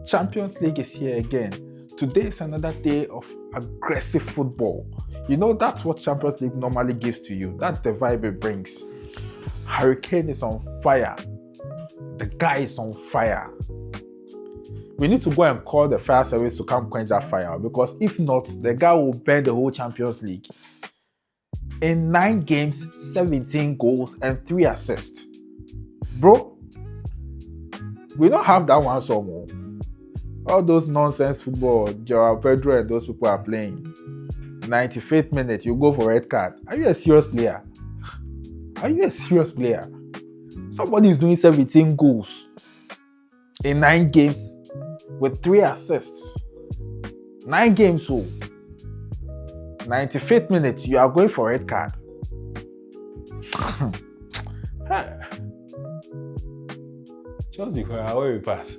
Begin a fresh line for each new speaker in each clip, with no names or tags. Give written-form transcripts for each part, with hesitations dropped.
Champions League is here again. Today is another day of aggressive football. You know, that's what Champions League normally gives to you. That's the vibe it brings. Hurricane is on fire. The guy is on fire. We need to go and call the fire service to come quench that fire, because if not, the guy will burn the whole Champions League. In 9 games, 17 goals and 3 assists. Bro, we don't have that one somewhere. All those nonsense football, Joao Pedro and those people are playing. 95th minute, you go for red card. Are you a serious player? Are you a serious player? Somebody is doing 17 goals in 9 games with 3 assists. 9 games, so 95th minute, you are going for red card. Chelsea, where we pass?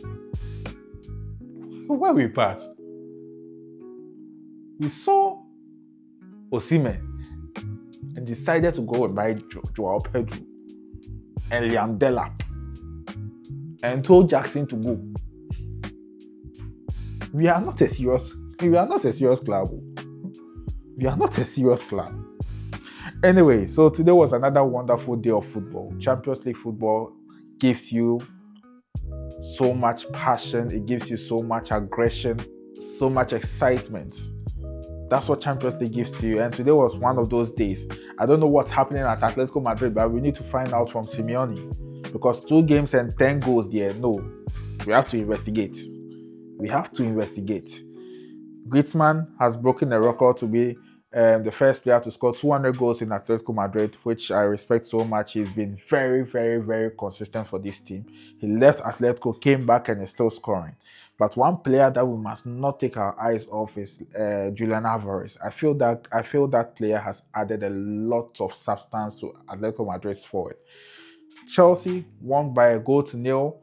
Where we pass? We saw Osimhen and decided to go and buy Joao Pedro and Liam Delap and told Jackson to go. We are not a serious club. We are not a serious club. Anyway, so today was another wonderful day of football. Champions League football gives you so much passion, it gives you so much aggression, so much excitement. That's what Champions League gives to you. And today was one of those days. I don't know what's happening at Atletico Madrid, but we need to find out from Simeone. Because 2 games and 10 goals there, no. We have to investigate. Griezmann has broken the record to be the first player to score 200 goals in Atletico Madrid, which I respect so much. He's been very, very, very consistent for this team. He left Atletico, came back, and is still scoring. But one player that we must not take our eyes off is Julian Alvarez. I feel that player has added a lot of substance to Atletico Madrid's forward. Chelsea won by a 1-0.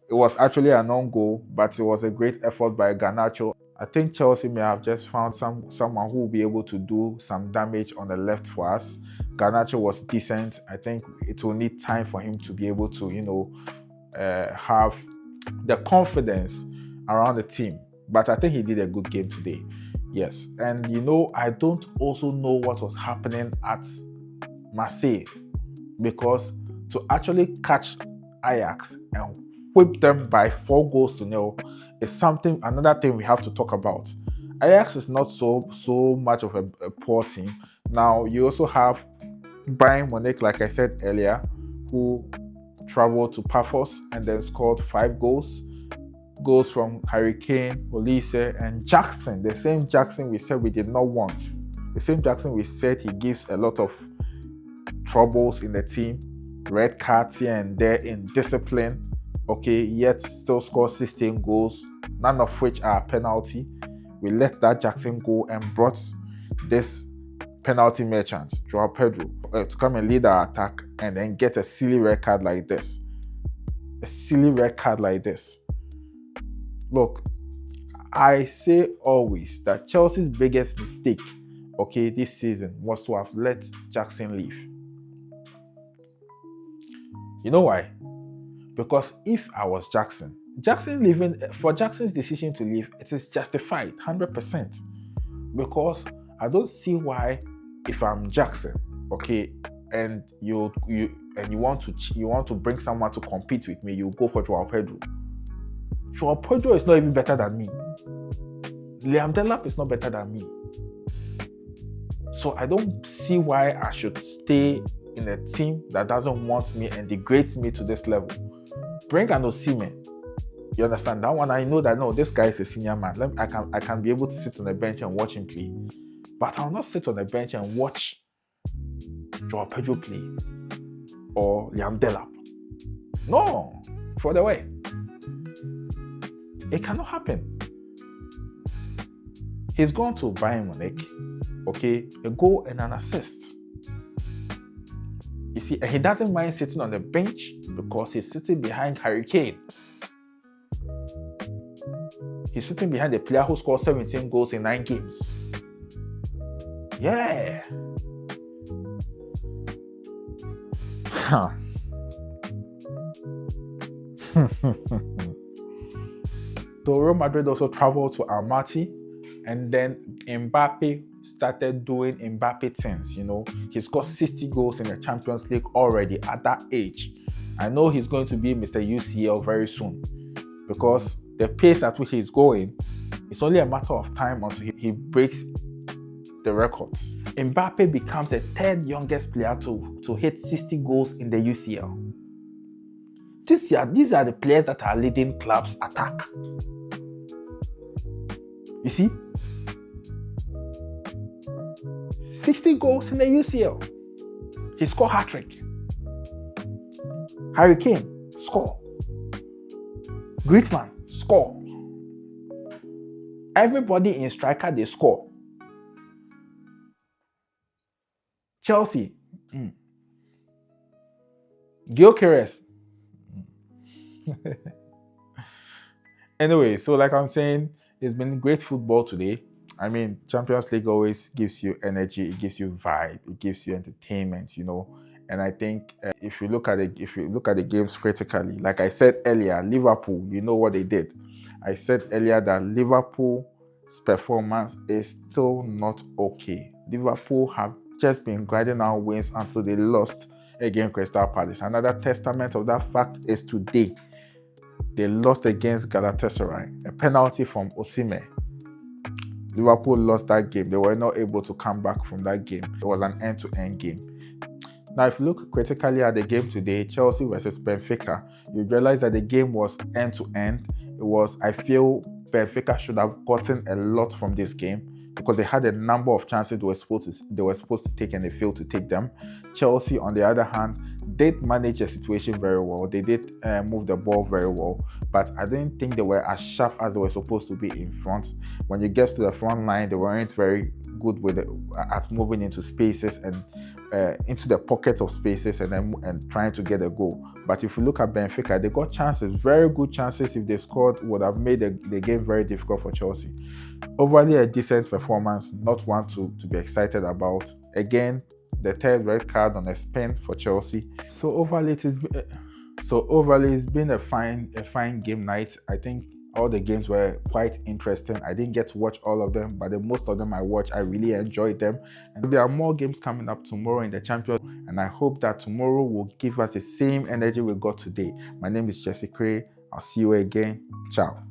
It was actually a non-goal, but it was a great effort by Garnacho. I think Chelsea may have just found someone who will be able to do some damage on the left for us. Garnacho was decent. I think it will need time for him to be able to, have the confidence around the team. But I think he did a good game today. Yes. And, I don't also know what was happening at Marseille, because to actually catch Ajax and whip them by 4-0 is another thing we have to talk about. Ajax is not so much of a poor team. Now, you also have Bayern Munich, like I said earlier, who traveled to Pafos and then scored 5 goals. Goals from Hurricane, Olise, and Jackson. The same Jackson we said we did not want. The same Jackson we said he gives a lot of troubles in the team. Red cards here and there, in discipline. Okay, yet still scores 16 goals, none of which are a penalty. We let that Jackson go and brought this penalty merchant, Joao Pedro, to come and lead our attack and then get a silly red card like this. Look, I say always that Chelsea's biggest mistake, this season was to have let Jackson leave. You know why? Because if I was Jackson leaving, for Jackson's decision to leave, it is justified 100%. Because I don't see why, if I'm Jackson, and you want to bring someone to compete with me, you go for Joao Pedro. Joao Pedro is not even better than me. Liam Delap is not better than me. So I don't see why I should stay in a team that doesn't want me and degrades me to this level. Bring an Osimhen. You understand that one? I know that this guy is a senior man. I can be able to sit on the bench and watch him play, but I'll not sit on the bench and watch Joao Pedro play or Liam Delap. No, for the way. It cannot happen. He's gone to Bayern Munich, a goal and an assist. You see, and he doesn't mind sitting on the bench because he's sitting behind Hurricane. He's sitting behind the player who scored 17 goals in 9 games. Yeah. So Real Madrid also traveled to Almaty, and then Mbappe started doing Mbappe things. He's got 60 goals in the Champions League already at that age. I know he's going to be Mr. UCL very soon, because the pace at which he's going, it's only a matter of time until he breaks the records. Mbappe becomes the third youngest player to hit 60 goals in the UCL. These are the players that are leading clubs' attack. You see? 60 goals in the UCL. He scored hat-trick. Harry Kane, score. Griezmann, score. Everybody in striker, they score. Chelsea, Gyökeres. Anyway, so like I'm saying, it's been great football today. I mean, Champions League always gives you energy, it gives you vibe, it gives you entertainment, And I think if you look at the games critically, like I said earlier, Liverpool, you know what they did. I said earlier that Liverpool's performance is still not okay. Liverpool have just been grinding out wins until they lost against Crystal Palace. Another testament of that fact is today. They lost against Galatasaray, a penalty from Osimhen. Liverpool lost that game. They were not able to come back from that game. It was an end-to-end game. Now, if you look critically at the game today, Chelsea versus Benfica, you realize that the game was end-to-end. I feel Benfica should have gotten a lot from this game, because they had a number of chances they were supposed to take and they failed to take them. Chelsea, on the other hand, did manage the situation very well. They did move the ball very well, but I didn't think they were as sharp as they were supposed to be in front. When you get to the front line, they weren't very good at moving into spaces and into the pockets of spaces and trying to get a goal. But if you look at Benfica, they got chances, very good chances. If they scored, would have made the game very difficult for Chelsea. Overall, a decent performance, not one to be excited about. Again, the third red card on a spin for Chelsea. So overall, it's been a fine game night. I think all the games were quite interesting. I didn't get to watch all of them, but most of them I watched, I really enjoyed them. And there are more games coming up tomorrow in the Champions League, and I hope that tomorrow will give us the same energy we got today. My name is Jesse Cray. I'll see you again. Ciao.